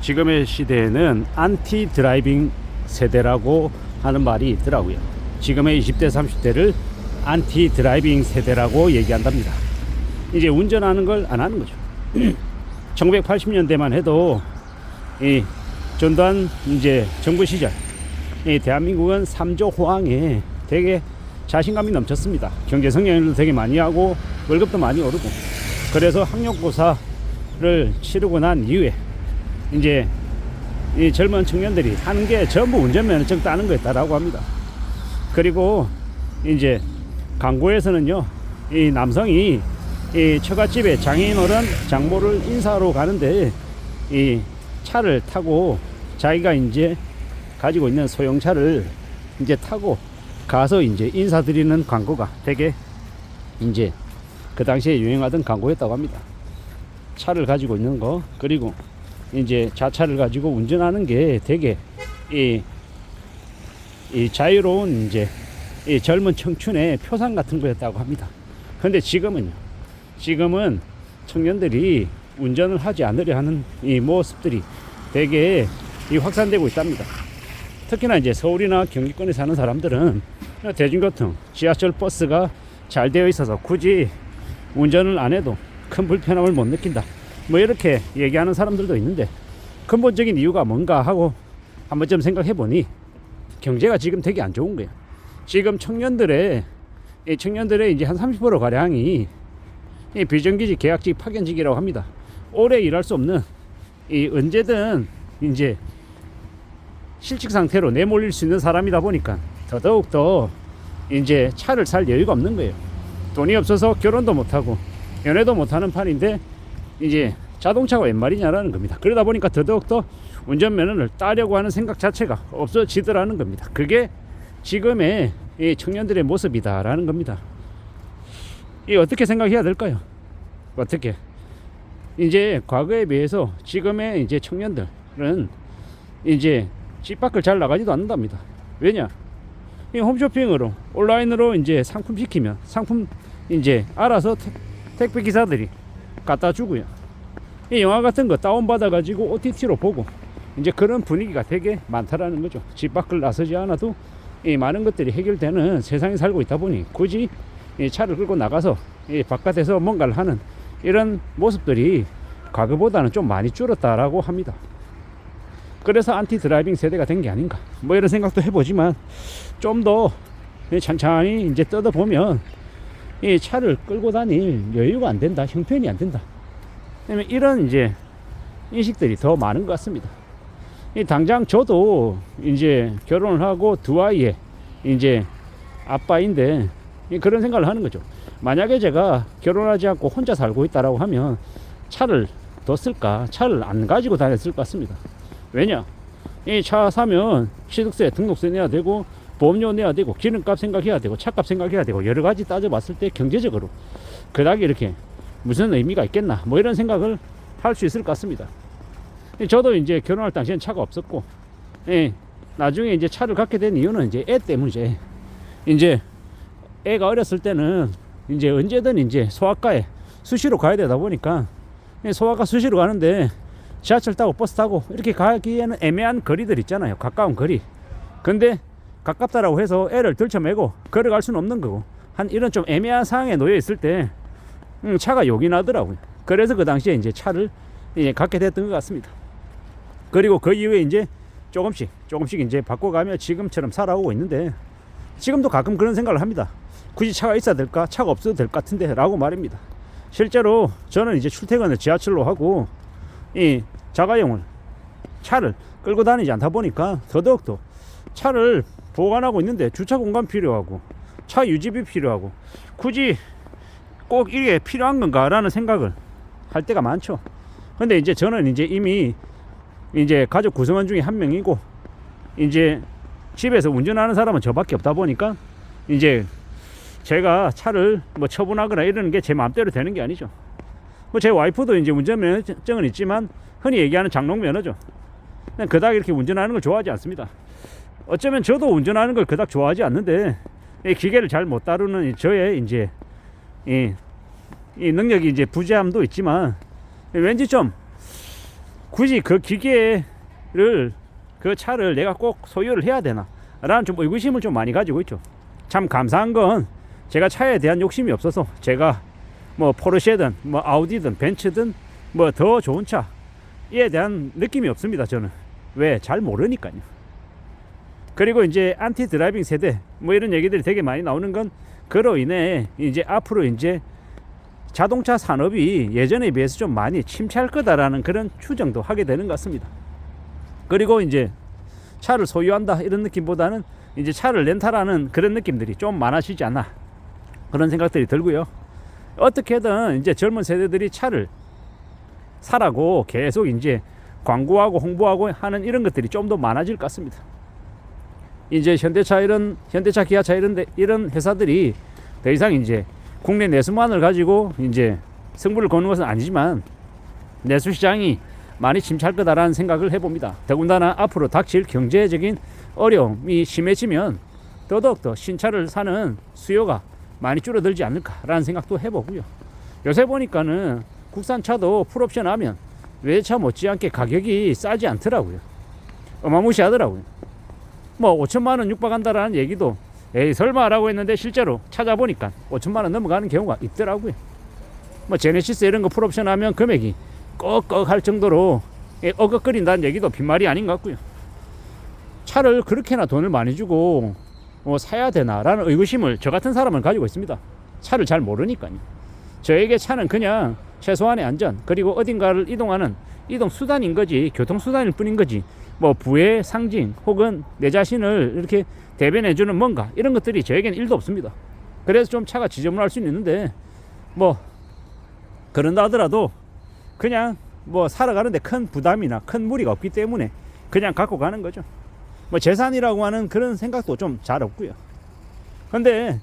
지금의 시대에는 안티 드라이빙 세대라고 하는 말이 있더라고요. 지금의 20대 30대를 안티 드라이빙 세대라고 얘기한답니다. 이제 운전하는 걸 안 하는 거죠. 1980년대만 해도 이 전두환 이제 정부 시절 이 대한민국은 3조 호황에 되게 자신감이 넘쳤습니다. 경제 성장률도 되게 많이 하고 월급도 많이 오르고, 그래서 학력고사를 치르고 난 이후에 이제 이 젊은 청년들이 하는 게 전부 운전면허증 따는 거였다라고 합니다. 그리고 이제 광고에서는요, 이 남성이 이 처갓집에 장인어른 장모를 인사하러 가는데 이 차를 타고 자기가 이제 가지고 있는 소형차를 이제 타고 가서 이제 인사드리는 광고가 되게 이제 그 당시에 유행하던 광고였다고 합니다. 차를 가지고 있는 거, 그리고 이제 자차를 가지고 운전하는 게 되게 이 자유로운 이제 이 젊은 청춘의 표상 같은 거였다고 합니다. 근데 지금은 청년들이 운전을 하지 않으려 하는 이 모습들이 되게 확산되고 있답니다. 특히나 이제 서울이나 경기권에 사는 사람들은 대중교통, 지하철, 버스가 잘 되어 있어서 굳이 운전을 안 해도 큰 불편함을 못 느낀다, 뭐 이렇게 얘기하는 사람들도 있는데, 근본적인 이유가 뭔가 하고 한 번쯤 생각해 보니 경제가 지금 되게 안 좋은 거예요. 지금 청년들의 이제 한 30% 가량이 이 비정규직, 계약직, 파견직이라고 합니다. 오래 일할 수 없는 언제든 이제 실직 상태로 내몰릴 수 있는 사람이다 보니까 더더욱더 이제 차를 살 여유가 없는 거예요. 돈이 없어서 결혼도 못하고 연애도 못하는 판인데 이제 자동차가 웬 말이냐라는 겁니다. 그러다 보니까 더더욱더 운전면허를 따려고 하는 생각 자체가 없어지더라는 겁니다. 그게 지금의 이 청년들의 모습이다라는 겁니다. 이 어떻게 생각해야 될까요? 어떻게? 이제 과거에 비해서 지금의 이제 청년들은 이제 집 밖을 잘 나가지도 않는답니다. 왜냐? 이 홈쇼핑으로 온라인으로 이제 상품 시키면 상품 이제 알아서 택배 기사들이 갖다 주고요. 이 영화 같은 거 다운받아 가지고 OTT로 보고 이제 그런 분위기가 되게 많다라는 거죠. 집 밖을 나서지 않아도 이 많은 것들이 해결되는 세상에 살고 있다 보니 굳이 이 차를 끌고 나가서 이 바깥에서 뭔가를 하는 이런 모습들이 과거보다는 좀 많이 줄었다라고 합니다. 그래서 안티 드라이빙 세대가 된 게 아닌가, 뭐 이런 생각도 해보지만, 좀 더 천천히 이제 뜯어보면 이 차를 끌고 다닐 여유가 안 된다, 형편이 안 된다, 이런 이제 인식들이 더 많은 것 같습니다. 당장 저도 이제 결혼을 하고 두 아이의 이제 아빠인데 그런 생각을 하는 거죠. 만약에 제가 결혼하지 않고 혼자 살고 있다라고 하면 차를 더 쓸까, 차를 안 가지고 다녔을 것 같습니다. 왜냐? 이 차 사면 취득세, 등록세 내야 되고 보험료 내야 되고 기름값 생각해야 되고 차값 생각해야 되고 여러 가지 따져봤을 때 경제적으로 그닥 이렇게 무슨 의미가 있겠나, 뭐 이런 생각을 할 수 있을 것 같습니다. 저도 이제 결혼할 당시엔 차가 없었고, 나중에 이제 차를 갖게 된 이유는 이제 애 때문이지. 이제 애가 어렸을 때는 이제 언제든 이제 소아과에 수시로 가야 되다 보니까 소아과 수시로 가는데 지하철 타고 버스 타고 이렇게 가기에는 애매한 거리들 있잖아요. 가까운 거리. 근데 가깝다라고 해서 애를 들쳐매고 걸어갈 수는 없는 거고, 한 이런 좀 애매한 상황에 놓여 있을 때 차가 욕이 나더라고요. 그래서 그 당시에 이제 차를 이제 갖게 됐던 것 같습니다. 그리고 그 이후에 이제 조금씩 이제 바꿔가며 지금처럼 살아오고 있는데, 지금도 가끔 그런 생각을 합니다. 굳이 차가 있어야 될까? 차가 없어도 될 것 같은데 라고 말입니다. 실제로 저는 이제 출퇴근을 지하철로 하고 이 자가용을 차를 끌고 다니지 않다 보니까 더더욱더 차를 보관하고 있는데 주차 공간 필요하고 차 유지비 필요하고 굳이 꼭 이게 필요한 건가 라는 생각을 할 때가 많죠. 근데 이제 저는 이제 이미 이제 가족 구성원 중에 한 명이고 이제 집에서 운전하는 사람은 저밖에 없다 보니까 이제 제가 차를 뭐 처분하거나 이러는 게 제 마음대로 되는 게 아니죠. 뭐 제 와이프도 이제 운전면허증은 있지만 흔히 얘기하는 장롱면허죠. 그닥 이렇게 운전하는 걸 좋아하지 않습니다. 어쩌면 저도 운전하는 걸 그닥 좋아하지 않는데 이 기계를 잘 못 다루는 저의 이제 이 능력이 이제 부재함도 있지만 왠지 좀 굳이 그 기계를 그 차를 내가 꼭 소유를 해야 되나 라는 좀 의구심을 좀 많이 가지고 있죠. 참 감사한 건 제가 차에 대한 욕심이 없어서 제가 뭐 포르쉐든 뭐 아우디든 벤츠든 뭐 더 좋은 차에 대한 느낌이 없습니다. 저는 왜 잘 모르니까요. 그리고 이제 안티 드라이빙 세대 뭐 이런 얘기들이 되게 많이 나오는 건 그로 인해 이제 앞으로 이제 자동차 산업이 예전에 비해서 좀 많이 침체할 거다라는 그런 추정도 하게 되는 것 같습니다. 그리고 이제 차를 소유한다 이런 느낌보다는 이제 차를 렌탈하는 그런 느낌들이 좀 많아지지 않나 그런 생각들이 들고요. 어떻게든 이제 젊은 세대들이 차를 사라고 계속 이제 광고하고 홍보하고 하는 이런 것들이 좀 더 많아질 것 같습니다. 이제 현대차, 기아차 이런 회사들이 더 이상 이제 국내 내수만을 가지고 이제 승부를 거는 것은 아니지만 내수 시장이 많이 침체할 거다라는 생각을 해봅니다. 더군다나 앞으로 닥칠 경제적인 어려움이 심해지면 더더욱더 신차를 사는 수요가 많이 줄어들지 않을까라는 생각도 해보고요. 요새 보니까는 국산차도 풀옵션 하면 외제차 못지않게 가격이 싸지 않더라고요. 어마무시하더라고요. 뭐 5천만 원 육박한다라는 얘기도 에이 설마라고 했는데 실제로 찾아보니까 5천만 원 넘어가는 경우가 있더라고요. 뭐 제네시스 이런 거 풀옵션 하면 금액이 꺽꺽할 정도로 어긋거린다는 얘기도 빈말이 아닌 것 같고요. 차를 그렇게나 돈을 많이 주고 사야 되나라는 의구심을 저 같은 사람은 가지고 있습니다. 차를 잘 모르니까요. 저에게 차는 그냥 최소한의 안전 그리고 어딘가를 이동하는 이동 수단인 거지 교통 수단일 뿐인 거지 뭐 부의 상징 혹은 내 자신을 이렇게 대변해주는 뭔가 이런 것들이 저에게는 1도 없습니다. 그래서 좀 차가 지저분할 수는 있는데 뭐 그런다 하더라도 그냥 뭐 살아가는데 큰 부담이나 큰 무리가 없기 때문에 그냥 갖고 가는 거죠. 뭐 재산이라고 하는 그런 생각도 좀 잘 없고요. 근데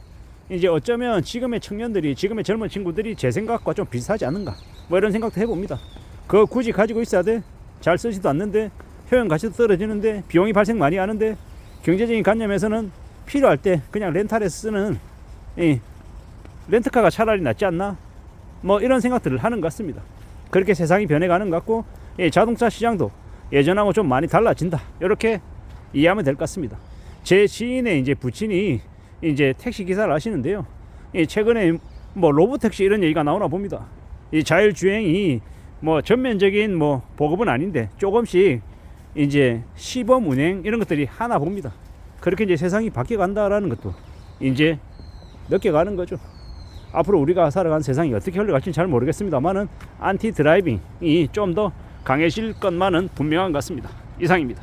이제 어쩌면 지금의 청년들이 지금의 젊은 친구들이 제 생각과 좀 비슷하지 않는가 뭐 이런 생각도 해봅니다. 그거 굳이 가지고 있어야 돼? 잘 쓰지도 않는데 효용 가치도 떨어지는데 비용이 발생 많이 하는데 경제적인 관념에서는 필요할 때 그냥 렌탈에서 쓰는 렌트카가 차라리 낫지 않나 뭐 이런 생각들을 하는 것 같습니다. 그렇게 세상이 변해가는 것 같고 자동차 시장도 예전하고 좀 많이 달라진다 이렇게 이해하면 될 것 같습니다. 제 지인의 이제 부친이 이제 택시 기사를 하시는데요. 최근에 뭐 로봇 택시 이런 얘기가 나오나 봅니다. 이 자율주행이 뭐 전면적인 뭐 보급은 아닌데 조금씩 이제 시범 운행 이런 것들이 하나 봅니다. 그렇게 이제 세상이 바뀌어 간다라는 것도 이제 느껴가는 거죠. 앞으로 우리가 살아가는 세상이 어떻게 흘러갈지는 잘 모르겠습니다만은 안티 드라이빙이 좀 더 강해질 것만은 분명한 것 같습니다. 이상입니다.